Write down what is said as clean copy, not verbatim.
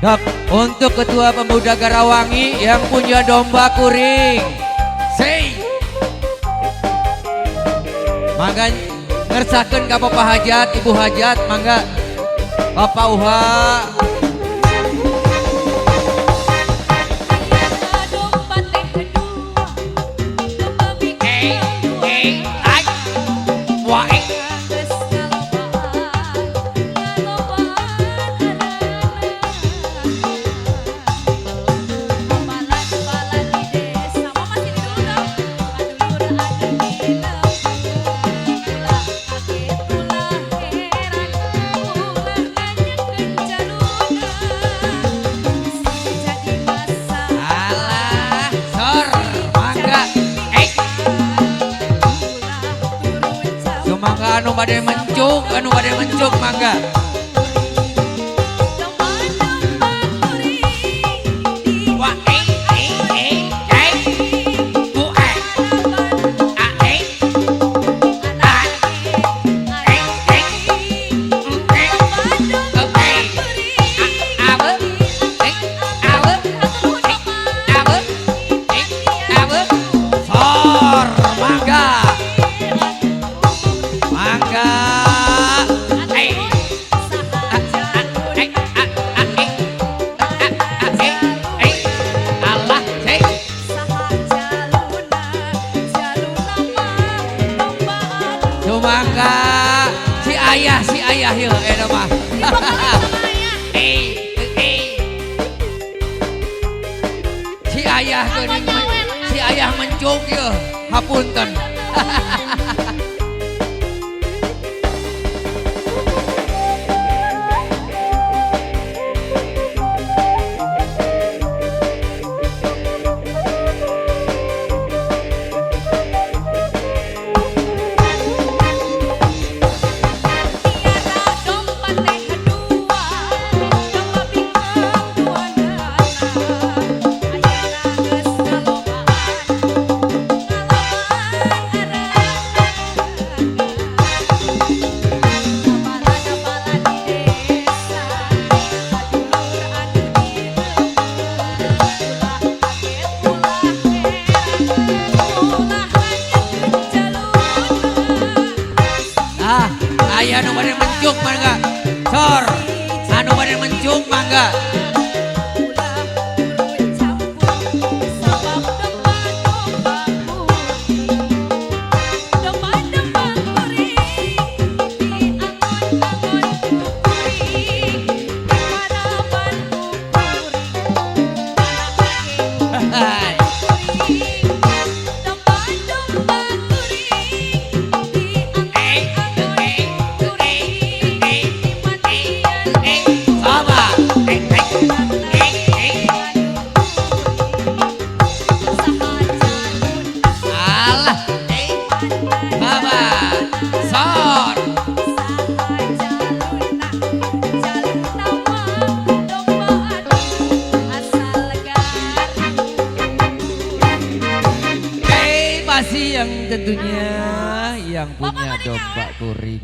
Dok, untuk Ketua Pemuda Garawangi yang punya domba kuring. Say. Mangga ngersakeun ka Bapak Hajat, Ibu Hajat, mangga. Bapak Uha. Mangga anu bade mencuk mangga. Mangga si ayah yeuh eta mah. Si ayah mencuk yeuh, hapunten. Ayah anu bade mencuk mangga. Sor, anu bade mencuk mangga. Pasti yang tentunya yang punya domba kuring.